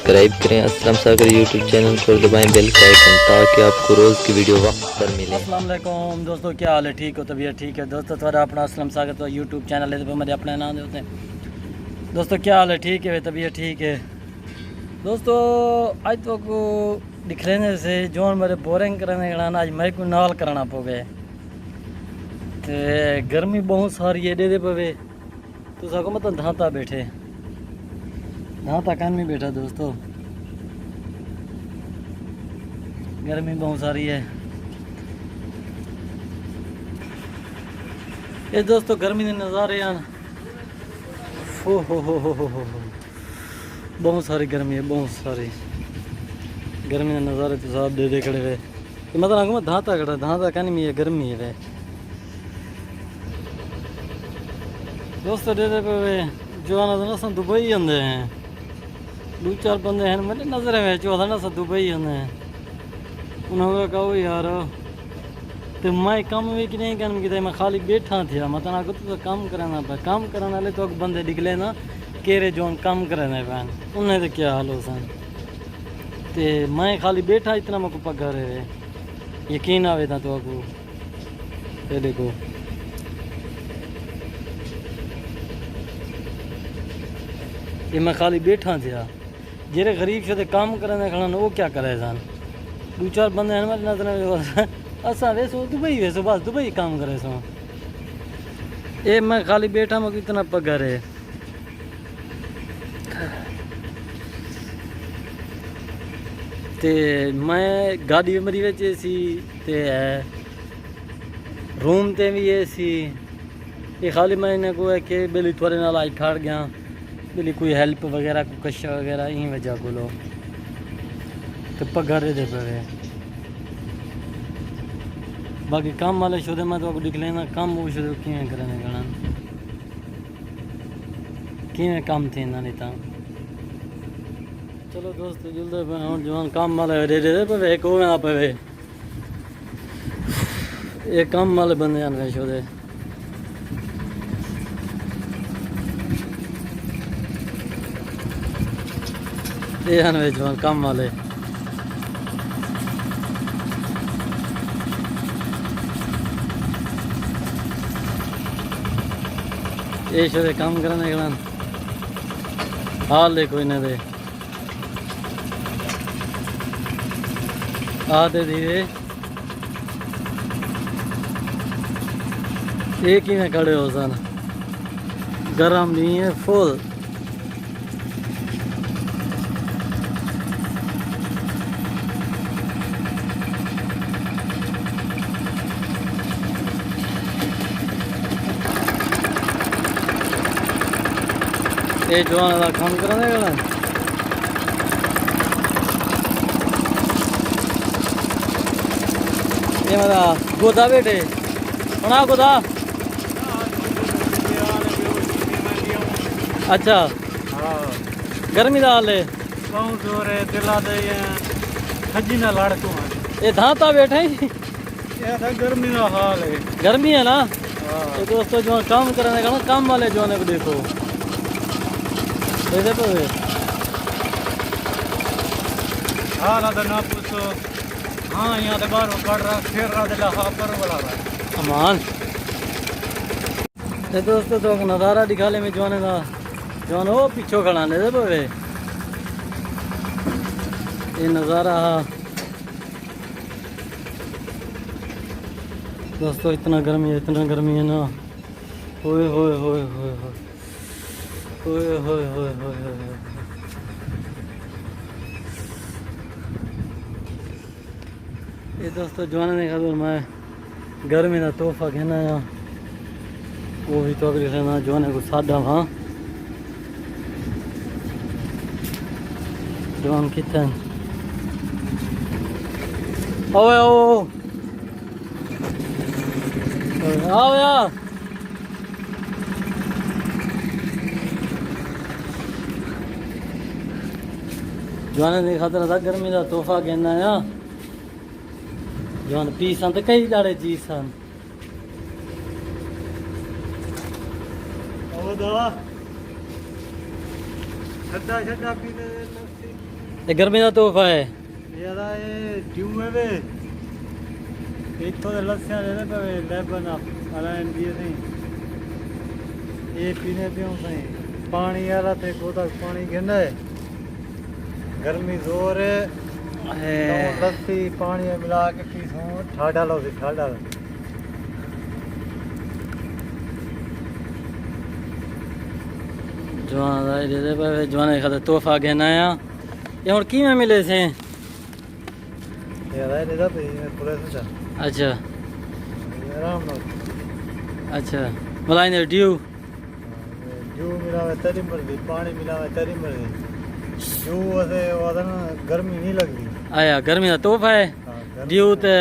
Subscribe करें असलम सागर YouTube channel को, दबाएं बेल का आइकन ताकि आपको रोज़ की वीडियो वक्त पर मिले। अस्सलाम वालेकुम दोस्तों, क्या हाल है? ठीक हो? तबीयत ठीक है दोस्तों? थोड़ा अपना असलम सागर तो यूट्यूब चैनल है, मेरे अपने नाम होते हैं दोस्तों। क्या हाल है? ठीक है, तबीयत ठीक है दोस्तों। आज तो को दिखने से जो मेरे बोरिंग करने आज मैं को नाल करना पवे ते गर्मी बहुत सारी है दे पवे तो सको मतलब धाता बैठे धाता कान में बैठा दोस्तों। गर्मी बहुत सारी है ये दोस्तों। गर्मी के नज़ारे हैं हो बहुत सारी गर्मी है, बहुत सारी गर्मी के नज़ारे तो साहब दे खड़े हुए तो मतलब आगे मैं धाता खड़ा धाता कान में है गर्मी है वे दोस्तों। दे पे वे जो आना था दुबई आंदे हैं दो चार बंदे हैं मेरे नज़र में जो ना सब दुबई आंदे हैं उन्होंने कहो यार तो मैं काम भी कि नहीं काम किया, मैं खाली बैठा था मतलब आगे तो काम कराना पे काम कराने वाले तो बंदे निकले ना केरे जो काम कराने पैन उन्हें तो क्या हाल हो सन ते मैं खाली बैठा इतना मेरे को पगार है यकीन आवे था तो आपको ये देखो ये मैं खाली बैठा था जेरे गरीब से काम कराने खड़ा वो क्या करे सन दो चार बंदे हैं मेरे नजर असा वैसो दुबई वैसो बस दुबई काम करे सो ये मैं खाली बैठा मैं कितना पगार है ते मैं गाड़ी मेरी विच सी ते रूम ते भी है सी ये खाली मैं इन्हें को है कि बिल्ली थोड़े नाल आई ठाड़ गया बिल्ली कोई हेल्प वगैरह कोई कशा वगैरह यही वजह को लो तो पगार दे पे बाकी काम वाले शुद्ध मैं तो आपको दिख लेना काम वो शुद्ध किए करने गणन किए काम थे ना नहीं था। चलो दोस्तों जल्दी जवान काम वाले दे दे पे एक हो गया पे ये काम वाले बंदे आने शुद्ध ये आने जवान काम वाले ये शुद्ध काम करने गणन हाल देखो इन्हें दे आते धीरे एक ही में खड़े हो सन गरम नहीं है फुल ये जवान का काम करने गला ये मेरा गोदा बेटे बना गोदा अच्छा गर्मी का हाल है बहुत जोर है दिला दे खजी ना लड़ तू ये धाता बैठे ये गर्मी का हाल है गर्मी है ना ये दोस्तों जो काम करने का काम वाले जो को देखो देखो हाँ ना ना पूछो हाँ यहाँ से बाहर काट रहा फिर रहा दिला हाँ पर बुला रहा है अमान ये दोस्तों तो नज़ारा दिखा ले में जवान का जवान हो पीछो खड़ा दे पे ये नज़ारा दोस्तों इतना गर्मी है ना होए होए होए होए होए होए होए होए ये दोस्तों जवान ने खबर मैं गर्मी का तोहफा कहना है वो भी तो अगले रहना जवान को सादा वहाँ जवान कितना ओए ओ आओ यार जवान ने खातर था गर्मी का तोहफा कहना है जवान पी सन तो कई दाड़े जी सन ये गर्मी का तोहफा है ये ट्यूब है वे इतों दे लस्सियां लेने पे लेबन अलाइन दिए थे ये पीने पियो सही पानी वाला थे को तक पानी गिरना है गर्मी जोर है तो लस्सी पानी में मिला के पीसो ठाडा लो सी ठाडा जवान दे दे पे जवान खाते तोहफा घेना आया ये हुन किवें मिले से ये दे दे पे पूरे से अच्छा आराम लो अच्छा मलाई ने ड्यू जो मिलावे तेरी मर्जी पानी मिलावे तेरी मर्जी जो वैसे वादन गर्मी नहीं लगती आया गर्मी का तोहफा है ड्यू ते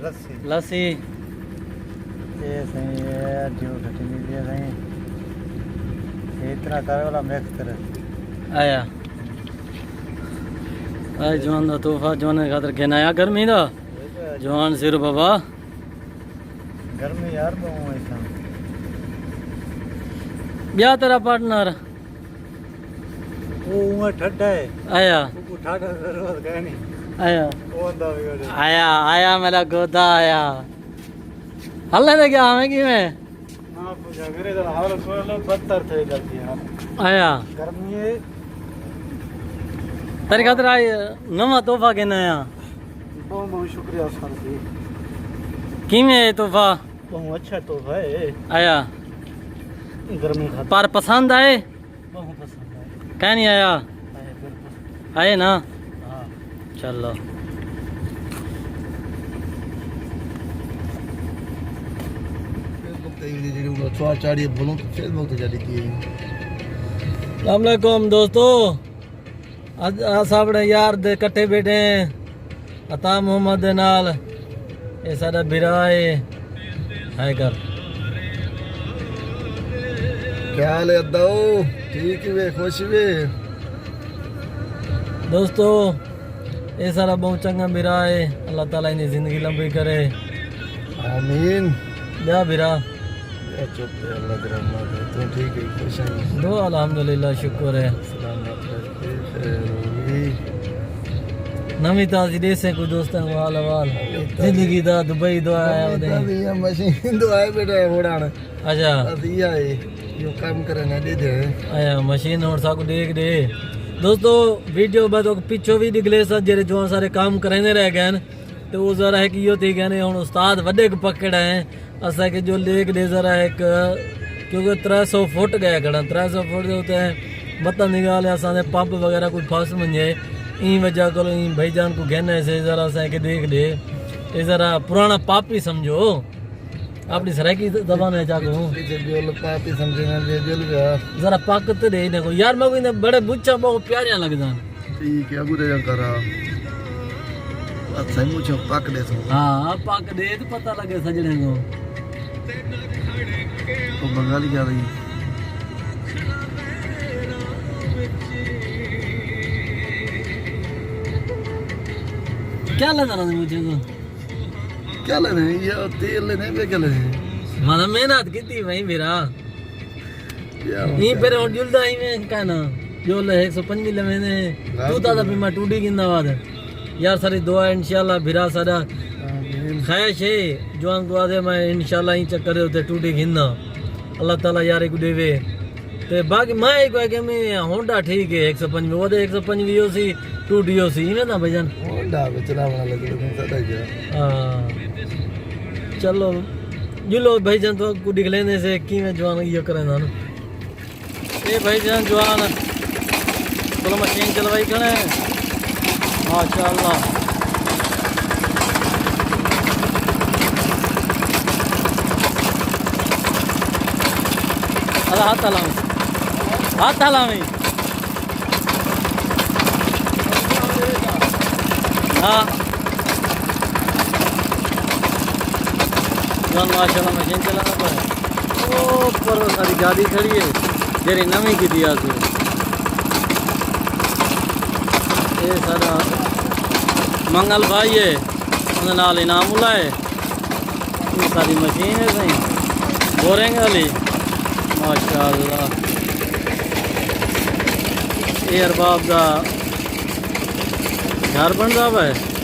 लस्सी लस्सी ये सही है जो खटी मिली है सही ये इतना करे वाला मिक्स करे आया आई जवान का तोहफा जवान खातर घेना आया गर्मी का जवान सिर बाबा गर्मी यार बहुत ऐसा ब्याह तेरा पार्टनर वो उम्र ठंडा है आया वो ठाडा जरूरत है नहीं आया वो अंदा बिगड़ आया आया मेरा गोदा आया हल्ले ने क्या हमें कि मैं हां पूछा करे तो हाल सोलो बदतर थे जाती है आया गर्मी है तेरे खातर आई नवा तोहफा के नया बहुत बहुत शुक्रिया सर जी कि में तोहफा बहुत अच्छा तोहफा है आया गर्मी खाती पर पसंद आए बहुत पसंद है क्या नहीं आया बिल्कुल आए ना हां चलो अस्सलामुअलैकुम दोस्तों अज अस अपने यार दे कट्ठे बैठे हैं अता मोहम्मद दे नाल ये साडा भिरा है कर क्या हाल है अद्दाओ ठीक वे खुश वे दोस्तों ये सारा बहुत चंगा भिरा है अल्लाह ताला इनकी जिंदगी लंबी करे आमीन क्या भिरा चुप है अल्लाह की रहमत है तो ठीक है खुश है दो अल्हम्दुलिल्लाह शुक्र है सलामत रहे नवी ताजी देसे को दोस्तों को हाल हवाल जिंदगी दा दुबई दुआ आया वदे ये मशीन तो आए बेटा होड़ान अच्छा दिया है यो काम करना दे दे आया मशीन और साको देख दे दोस्तों वीडियो बाद तो पिछो भी निकले सा जेरे जो सारे काम करने रह गए तो वो जरा है कि यो थी कहने हुन उस्ताद वड्डे को पकड़ है असा के जो लेक दे जरा एक क्योंकि 300 फुट गया खड़ा 300 फुट दे उते बता निकाल असा ने पंप वगैरह कुछ फस मंजे ई वजह को ई भाईजान को कहने से जरा सा के देख दे ये जरा पुराना पापी समझो अपनी सराकी जबान है जाको जो पापी समझना दे दिल का जरा पाकत दे इने को यार मैं को बड़े बुच्चा बहुत प्यारे लगदा ठीक है अगुरे करा अच्छा मुझे पाक दे तो हां पाक दे तो पता लगे सजने को तो बंगाली क्या रही क्या लेना मुझे को क्या लेने ये तेल लेने पे क्या लेने माना मेहनत की थी भाई मेरा नहीं पर और जुलदा ही में कहना जो ले 105 ले मैंने तू दादा भी मैं टूटी गिंदा बाद यार सारी दुआ इंशाल्लाह भिरा सारा ख्वाहिश है जवान दुआ दे मैं इंशाल्लाह ही चक्कर होते टूटी गिंदा अल्लाह ताला यार को देवे ते बाकी मैं एक के में होंडा ठीक है 105 वो 105 यो सी टूटी यो सी में ना भजन होंडा पे चलावना लगे लेकिन सदा क्या हां चलो जुलो भाईजान तो कुछ लेने से की में जवान यो करे ना ये भाईजान जवान चलो मशीन चलवाई करे माशाअल्लाह अल्लाह हाथ हलावी हाँ माशाल्लाह मशीन चलाना पर ओ पर सारी गाड़ी खड़ी है जेरी नवी की दिया से ये सारा मंगल भाई है उन्हें नाल इनाम उला है ये सारी मशीन है सही बोरेंगे वाली माशाल्लाह ये अरबाब का घर बन रहा है